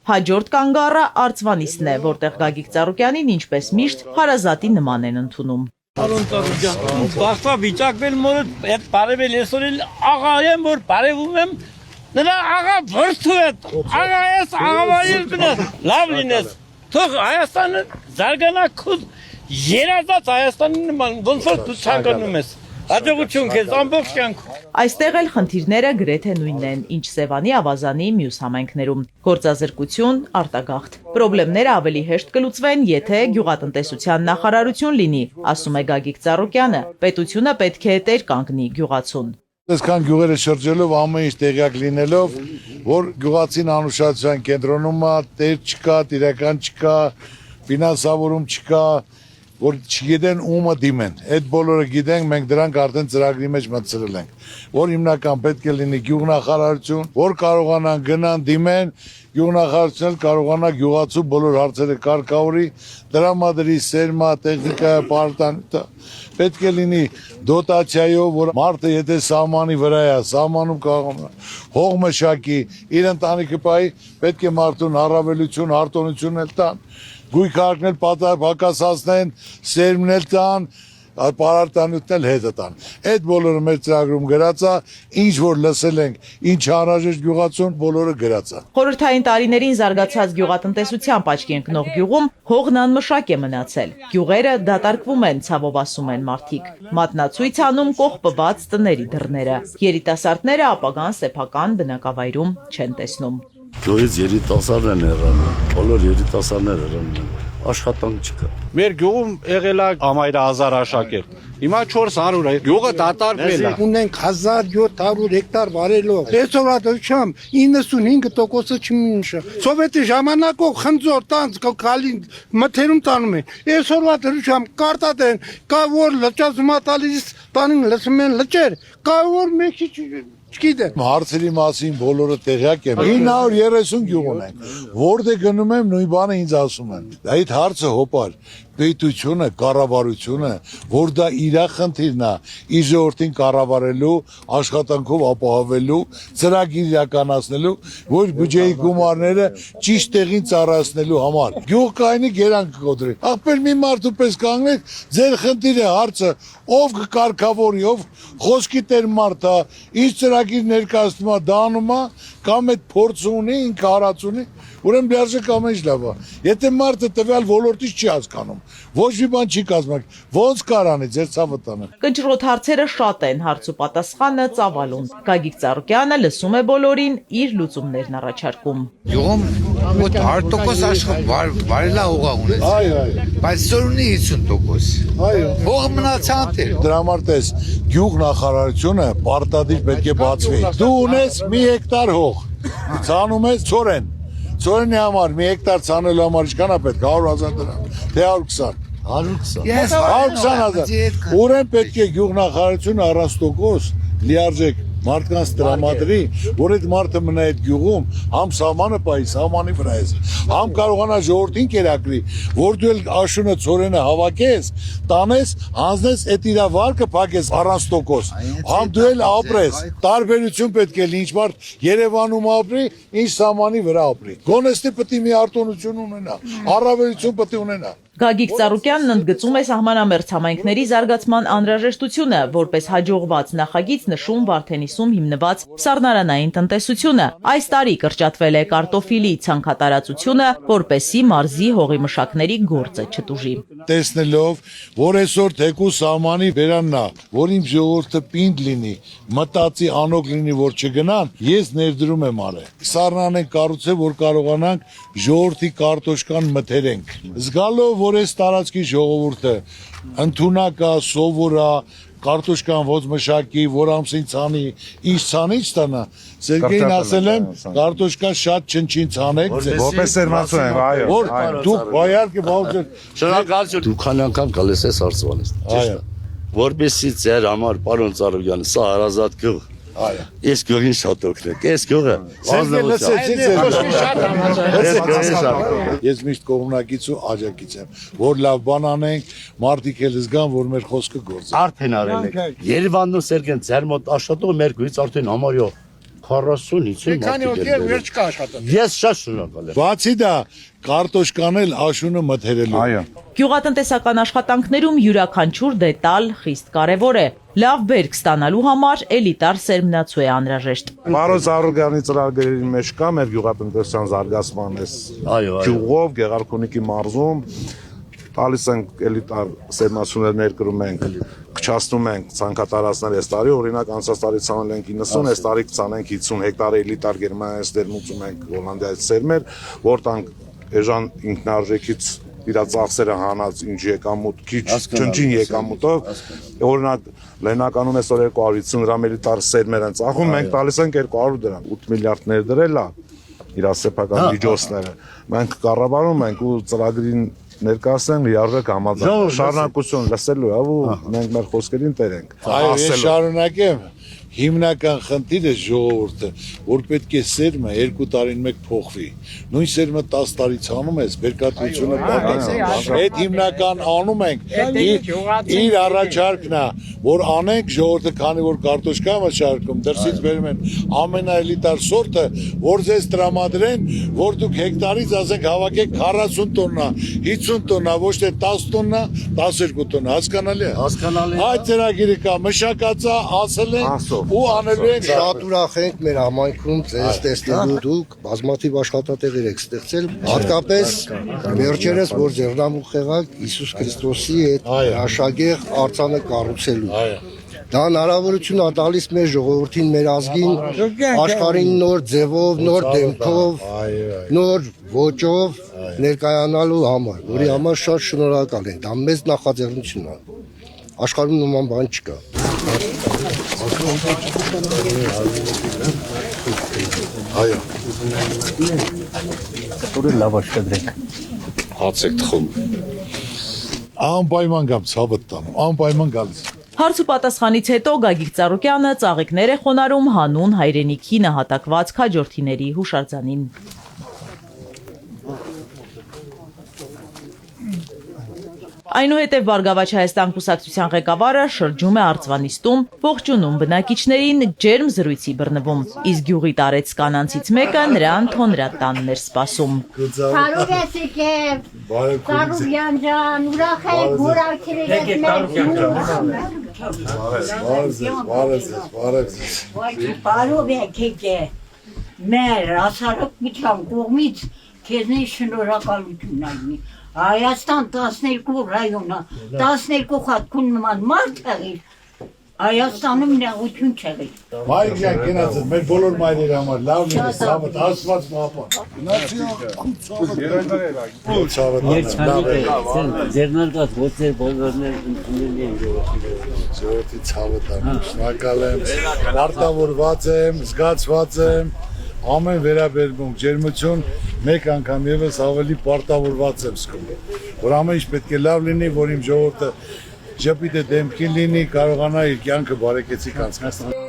Հաջորդ կանգառը Արցվանիսն է, որտեղ Գագիկ Ծառուկյանին ինչպես միշտ հարազատի նման են ընդունում։ Բախտա վիճակվել մորը այդ բարևել այսօր աղա եմ որ բարևում եմ նրա աղա վրդու է աղա ես աղավայր բնես լավ լինես թող Հայաստանը զարգանա քո երազած Հայաստանի նման ոնց որ դու ցանկանում ես հաջողություն քեզ ամբողջ կյանքում Այստեղ էլ խնդիրները գրեթե նույնն են, ինչ Սևանի ավազանի մյուս համայնքներում։ Գործազրկություն, արտագաղթ։ Պրոբլեմները ավելի հեշտ կլուծվեն, եթե գյուղատնտեսության նախարարություն լինի, ասում է Գագիկ Ծառուկյանը։ Պետությունը պետք է տեր կանգնի գյուղացուն։ Այսքան գյուղերը շրջելով ամեն ինչ տեղյակ լինելով, որ գյուղացին անուշադրության կենտրոնում է, տեր չկա, տիրական չկա, ֆինանսավորում չկա, որ չգիտեն ումը դիմեն։ Այդ բոլորը գիտենք, մենք դրանք արդեն ծրագրի մեջ մտցրել ենք, որ հիմնական պետք է լինի գյուղնախարարություն, որ կարողանան գնան դիմեն, գյուղնախարարությունն կարողանա գյուղացու բոլոր հարցերը կարգավորի, դրամադրի, սերմա, տեխնիկա, պարտանյութը, պետք է լինի դոտացիայով, որ մարդը եթե սահմանի վրա է, սահմանում կարողանա հող մշակի, իր ընտանիքը պահի, պետք է մարդուն առավելություն, արտոնություն էլ տան, գույքարկն էլ պակասացնեն, սերմն էլ տան, պարարտանյութն էլ հետը տան։ Այդ բոլորը մեր ծրագրում գրած է, ինչ որ լսել ենք, ինչ անհրաժեշտ գյուղացուն, բոլորը գրած է։ Խորհրդային տարիներին զարգացած գյուղատնտեսությամբ աչքի ընկնող գյուղում հողն անմշակ է մնացել։ Գյուղերը դատարկվում են, ցավով ասում են մարդիկ։ Մատնացույց անում կողպված տների դռները։ Երիտասարդները ապագան սեփական բնակավայրում չեն տեսնում։ Գյուղից երիտասարդներ են հեռանում, բոլոր երիտասարդներ հեռանում, աշխատանք չկա։ Մեր գյուղում եղել է ամայրը 1000 աշակերտ, հիմա 400 է, գյուղը դատարկվել է։ Ունենք 1700 հեկտար վարելով, այսօրվա դրությամբ 95%-ը չմինշը։ Սովետի ժամանակով խնձոր տանց կալին մթերում տանում են, այսօրվա դրությամբ կարտատեն, կա որ լճացումա տալիս տանին լսում են լճեր, կա որ մեկի չգիտեմ։ Հարցերի մասին բոլորը տեղյակ են։ 930 գյուղ ունենք, որտեղ գնում եմ նույն բանը ինձ ասում են։ Այդ հարցը հոպար պետությունը, կառավարությունը, որ դա իր խնդիրն է, իր ժողովրդին կառավարելու, աշխատանքով ապահովելու, ծրագիր իրականացնելու, որ բյուջեի գումարները ճիշտ տեղին ծառայեցնելու համար։ Գյուղ կայնի գերանք կոտրի։ Ախպեր մի մարդու պես կանգնեք, ձեր խնդիրը հարցը ով կկարգավորի, ով խոսքի տեր մարդ է, ինչ ծրագիր ներկայացնում է, դանում է, կամ այդ փորձ ունի, ինքը հարած ունի, ուրեմն լիարժեք ամեն ինչ լավ է։ Եթե մարդը տվյալ ոլորտից չի հասկանում, ոչ մի բան չի կազմակերպ, ոնց կարանի ձեր ցավը տանը։ Կնճռոտ հարցերը շատ են, հարց ու պատասխանը ծավալուն։ Գագիկ Ծառուկյանը լսում է բոլորին, իր լուծումներն առաջարկում։ Յուղում մոտ 100% աշխատ վարելա հողա ունես։ Այո։ Բայց սոր ունի 50%։ Այո։ Հող մնացան դեր։ Դրա համար տես գյուղ նախարարությունը պարտադիր պետք է բացվի։ Դու ունես մի հեկտար հող, ցանում ես ծորեն։ Ծորենի համար մի հեկտար ցանելու համար ինչքան է պետք 100,000 դրամ, թե 120։ 120,000։ Ուրեմն պետք է գյուղ նախարարությունը 40% լիարժեք մարդկանց տրամադրի, որ այդ մարդը մնա այդ գյուղում, համ սահմանը պահի, սահմանի վրա ես, համ կարողանա ժողովրդին կերակրի, որ դու էլ աշունը ծորենը հավաքես, տանես, հանձնես այդ իրա վարկը փակես առանց տոկոս, համ դու էլ ապրես, տարբերություն պետք է լինի, ինչ մարդ Երևանում ապրի, ինչ սահմանի վրա ապրի, գոնեստի պետք է մի արտոնություն ունենա, առավելություն պետք է ունենա։ Գագիկ Ծառուկյանն ընդգծում է սահմանամերձ համայնքների զարգացման անհրաժեշտությունը, որպես հաջողված նախագիծ նշում Վարդենիսում հիմնված սառնարանային տնտեսությունը։ Այս տարի կրճատվել է կարտոֆիլի ցանքատարածությունը, որպեսզի մարզի հողի մշակների գործը չտուժի։ Տեսնելով, որ այսօր թեկուզ սահմանի վերաննա, որ իմ ժողովուրդը պինդ լինի, մտածի անոք լինի, որ չգնան, ես ներդրում եմ արել։ Սառնան ենք կառուցել, որ կարողանանք ժողովրդի կարտոշկան մթերենք։ Զգալով, որ այս տարածքի ժողովուրդը ընդունակ է, սովոր է, կարտոշկան ոնց մշակի, որ ամսին ցանի, ինչ ցանի ստանա։ Սերգեյին ասել եմ, կարտոշկա շատ չնչին ցանեք։ Որպես սերմացու եմ, այո։ Որ դուք բայարկե բաղձեր։ Շնորհակալություն։ Դու քանի անգամ գալիս ես Արցվանից։ Այո։ Որպեսզի ձեր համար, պարոն Ծառուկյան, սա հարազատ գյուղ։ Այո։ Ես գյուղին շատ օգնեք, ես գյուղը։ Ես միշտ կողմնակից ու աջակից եմ, որ լավ բան անենք, մարդիկ էլ զգան, որ մեր խոսքը գործ է։ Արդեն արել եք։ Երևանն ու Սերգեն ձեր մոտ աշխատող մեր գույց արդեն համարյա 40-50 Քանի մարդիկ օր են վեր չկա աշխատել։ Ես շատ շնորհակալ եմ։ Բացի դա կարտոշկան էլ աշունը մթերելու։ Այո։ Գյուղատնտեսական աշխատանքներում յուրաքանչյուր դետալ խիստ կարևոր է։ Լավ բերք ստանալու համար էլիտար սերմնացու է անհրաժեշտ։ Մարոս Արուգյանի ծրագրերի մեջ կա մեր գյուղատնտեսության զարգացման այս Այո, այո։ գյուղով Գեղարքունիքի մարզում տալիս ենք էլիտար սերմնացուներ ներկրում ենք, քչացնում ենք ցանկատարածներ այս տարի, օրինակ անցած տարի ցանել ենք 90, այս տարի կցանենք 50 հեկտար էլիտար Գերմանիայից դերմուծում ենք Հոլանդիայից սերմեր, որտեղ էժան ինքնարժեքից իր ծախսերը հանած ինչ եկամուտ, քիչ չնչին եկամուտով, օրինակ Լեննականում այսօր 250 դրամ էլիտար սերմեր են ծախում, մենք տալիս ենք 200 դրամ, 8 միլիարդ ներդրել է իր սեփական միջոցները։ Մենք կառավարում ենք ու ծրագրին ներկայացնենք լիարժեք համաձայն։ Շարունակություն լսելու է ու մենք մեր խոսքերին տեր ենք։ Այո, ես շարունակեմ։ Հիմնական խնդիրը ժողովուրդը, որ պետք է սերմը 2 տարին մեկ փոխվի։ Նույն սերմը 10 տարից անում ես, բերկատվությունը բացի։ Այդ հիմնական անում ենք։ Իր առաջարկն է, որ անենք ժողովուրդը, քանի որ կարտոշկա մշակում, դրսից բերում են ամենաէլիտար սորտը, որ ձեզ տրամադրեն, որ դուք հեկտարից ասենք հավաքեք 40 տոննա, 50 տոննա, ոչ թե 10 տոննա, 12 տոննա, հասկանալի է։ Հասկանալի է։ Այդ ծրագիրը կա, մշակած է, ասել են ու անելու ենք։ Շատ ուրախ ենք մեր համայնքում ձեզ տեսնելու, դուք բազմաթիվ աշխատատեղեր եք ստեղծել, հատկապես վերջերս որ ձեռնամուխ եղաք Հիսուս Քրիստոսի այդ աշակերտ արձանը կառուցելու։ Դա հնարավորություն է տալիս մեր ժողովրդին, մեր ազգին աշխարհին նոր ձևով, նոր դեմքով, նոր ոճով ներկայանալու համար, որի համար շատ շնորհակալ ենք։ Դա մեծ նախաձեռնություն է։ Աշխարհում նման բան չկա։ Այո։ Որը լավ աշխատեք։ Հաց եք թխում։ Անպայման կամ ցավը տանում, անպայման գալիս։ Հարց ու պատասխանից հետո Գագիկ Ծառուկյանը ծաղիկներ է խոնարհում հանուն հայրենիքի նահատակված քաջորդիների հուշարձանին։ Այնուհետև Բարգավաճ Հայաստան կուսակցության ղեկավարը շրջում է Արծվանիստում, ողջունում բնակիչներին, ջերմ զրույցի բռնվում, իսկ գյուղի տարեց կանանցից մեկը նրան թոնրատանն էր սպասում։ Բարով ես եկել, Ծառուկյան ջան, ուրախ եք, որ արգելել եք մեզ։ Բարով եք եկել, մեր հասարակության կողմից քեզնի շնորհակալություն այնի։ Հայաստան 12 ռայոնը, 12 հատքուն նման մարդ եղիր, Հայաստանում նեղություն չեղիր։ Մայր ջան, գնացել, մեր բոլոր մայրերի համար լավն է, ցավդ, աստված մապա։ Ձեռնարկած ոչ ձեր բոլորներ ընդունել են ժողովրդի ցավը տանում, շնորհակալ եմ, արտավորված եմ, զգացված եմ, ամեն վերաբերվում ջերմություն, մեկ անգամ եւս ավելի պարտավորված եմ զգում, որ ամեն ինչ պետք է լավ լինի, որ իմ ժողովուրդը ժպիտը դեմքին լինի, կարողանա իր կյանքը բարեկեցիկ անցկացնել։